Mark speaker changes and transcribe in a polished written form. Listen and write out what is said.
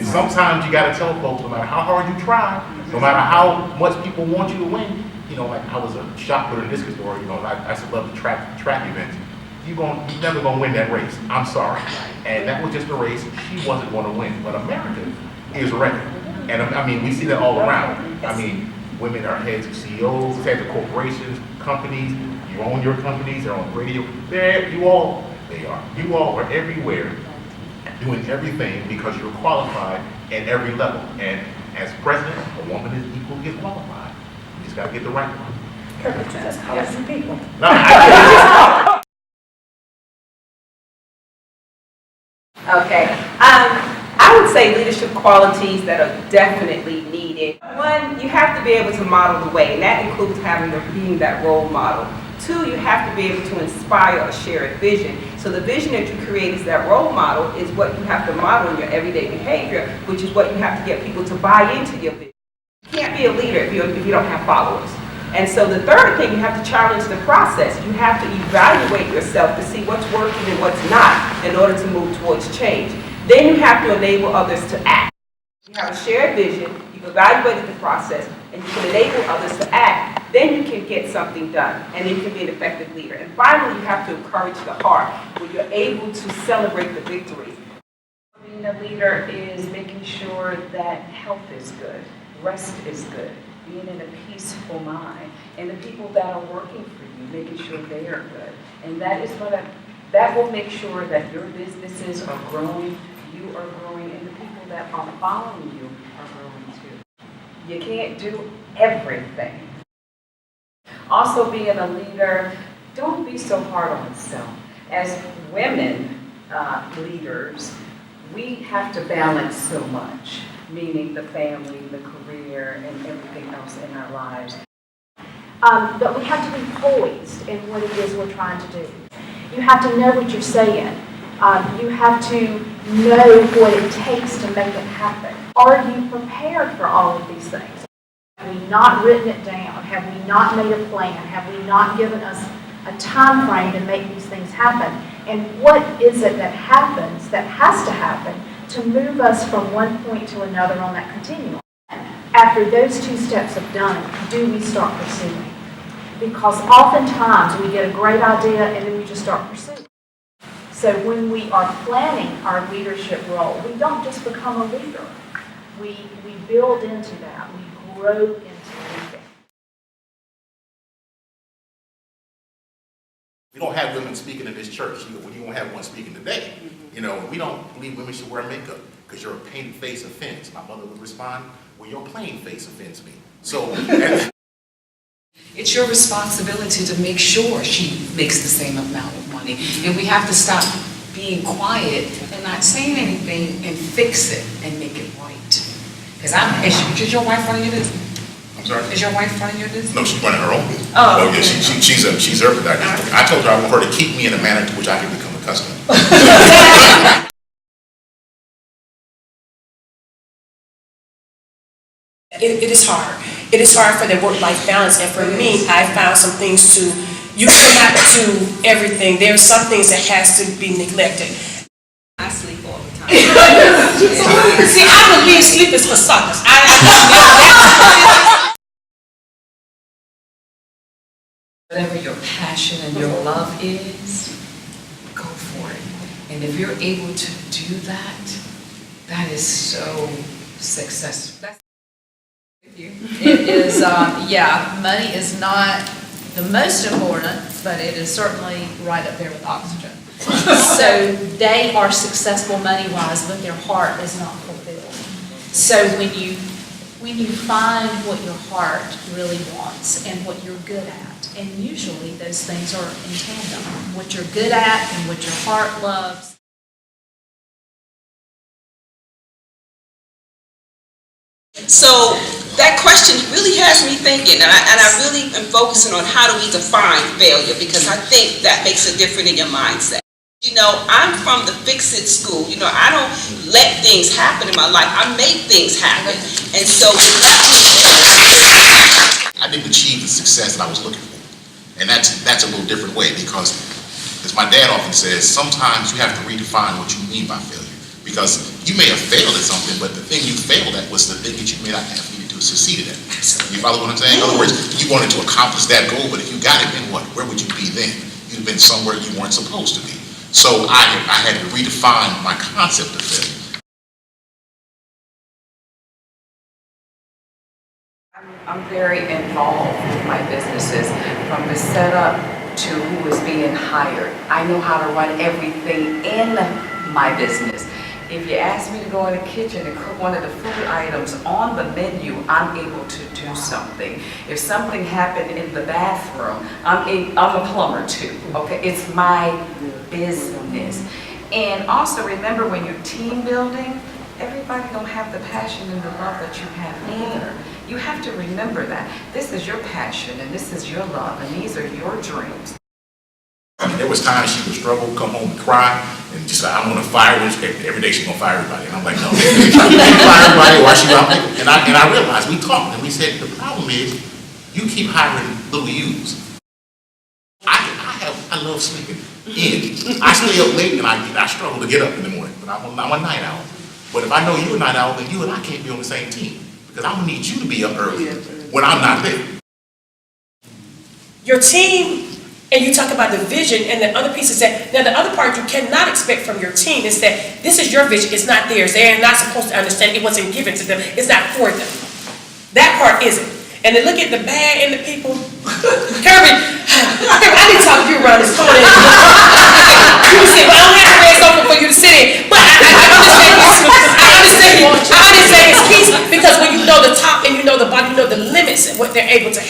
Speaker 1: sometimes you gotta tell folks, no matter how hard you try, no matter how much people want you to win, like I was a shot putter in discus thrower, I used to love the track events. You're never gonna win that race. I'm sorry. And that was just a race she wasn't gonna win. But America is ready. And I mean, we see that all around. I mean, women are heads of CEOs, heads of corporations, companies. You own your companies, they're on radio. You all are everywhere doing everything because you're qualified at every level. And as president, a woman is equally qualified. You just gotta get the right one.
Speaker 2: Perfect. That's college people.
Speaker 1: No,
Speaker 3: Okay. I would say leadership qualities that are definitely needed. One, you have to be able to model the way, and that includes being that role model. Two, you have to be able to inspire a shared vision. So the vision that you create as that role model is what you have to model in your everyday behavior, which is what you have to get people to buy into your vision. You can't be a leader if you don't have followers. And so the third thing, you have to challenge the process. You have to evaluate yourself to see what's working and what's not in order to move towards change. Then you have to enable others to act. You have a shared vision, you've evaluated the process, and you can enable others to act. Then you can get something done, and then you can be an effective leader. And finally, you have to encourage the heart, where you're able to celebrate the victories.
Speaker 2: Being a leader is making sure that health is good, rest is good, being in a peaceful mind, and the people that are working for you, making sure they are good. And that will make sure that your businesses are growing, you are growing, and the people that are following you are growing too. You can't do everything. Also, being a leader, don't be so hard on yourself. As women leaders, we have to balance so much, meaning the family, the career, and everything else in our lives.
Speaker 4: But we have to be poised in what it is we're trying to do. You have to know what you're saying. You have to know what it takes to make it happen. Are you prepared for all of these things? Have we not written it down? Have we not made a plan? Have we not given us a time frame to make these things happen? And what is it that happens, that has to happen, to move us from one point to another on that continuum? After those two steps are done, do we start pursuing? Because oftentimes we get a great idea and then we just start pursuing. So when we are planning our leadership role, we don't just become a leader. We build into that. We grow into leading.
Speaker 1: we don't have women speaking in this church. You won't have one speaking today. We don't believe women should wear makeup because your painted face offends. My mother would respond, well, your plain face offends me. So.
Speaker 5: It's your responsibility to make sure she makes the same amount of money. And we have to stop being quiet and not saying anything and fix it and make it right. Because is your wife running your business?
Speaker 1: I'm sorry?
Speaker 5: Is your wife running your business?
Speaker 1: No, she's running her own business.
Speaker 5: Oh, okay.
Speaker 1: Yeah, she's her production. I told her I want her to keep me in a manner to which I can become accustomed.
Speaker 6: It is hard. It is hard for the work-life balance, and for me, I found some things you cannot do everything. There are some things that has to be neglected.
Speaker 5: I sleep all the time.
Speaker 6: See, I believe sleep is for suckers.
Speaker 5: Whatever your passion and your love is, go for it. And if you're able to do that, that is so successful.
Speaker 7: It is, money is not the most important, but it is certainly right up there with oxygen. So they are successful money-wise, but their heart is not fulfilled. So when you find what your heart really wants and what you're good at, and usually those things are in tandem, what you're good at and what your heart loves.
Speaker 8: So that question really has me thinking, and I really am focusing on how do we define failure, because I think that makes a difference in your mindset. I'm from the fix-it school. I don't let things happen in my life. I make things happen. And so
Speaker 1: I didn't achieve the success that I was looking for. And that's a little different way, because as my dad often says, sometimes you have to redefine what you mean by failure. Because you may have failed at something, but the thing you failed at was the thing that you may not have needed to have succeeded at. You follow what I'm saying? In other words, you wanted to accomplish that goal, but if you got it, then what? Where would you be then? You'd have been somewhere you weren't supposed to be. So I had to redefine my concept of failure.
Speaker 2: I'm very involved with my businesses, from the setup to who is being hired. I know how to run everything in my business. If you ask me to go in the kitchen and cook one of the food items on the menu, I'm able to do something. If something happened in the bathroom, I'm a plumber too, okay? It's my business. And also remember, when you're team building, everybody don't have the passion and the love that you have either. You have to remember that. This is your passion and this is your love and these are your dreams.
Speaker 1: I mean, there was times she would struggle, come home and cry, and just like, I'm gonna fire her. Every day she's gonna fire everybody. And I'm like, no, she fire everybody, why she out? And I realized, we talked and we said, the problem is, you keep hiring little U's. I love sleeping in. I stay up late and I struggle to get up in the morning, but I'm a night owl. But if I know you're a night owl, then you and I can't be on the same team, because I'm gonna need you to be up early when I'm not there.
Speaker 6: Your team, and you talk about the vision, and the other piece is that, now the other part you cannot expect from your team is that this is your vision, it's not theirs. They're not supposed to understand, it wasn't given to them, it's not for them. That part isn't. And then look at the bad in the people. Kirby, I need to talk to you around this corner. You sit, but I don't have to raise open for you to sit in. But I understand his piece, because when you know the top and you know the bottom, you know the limits and what they're able to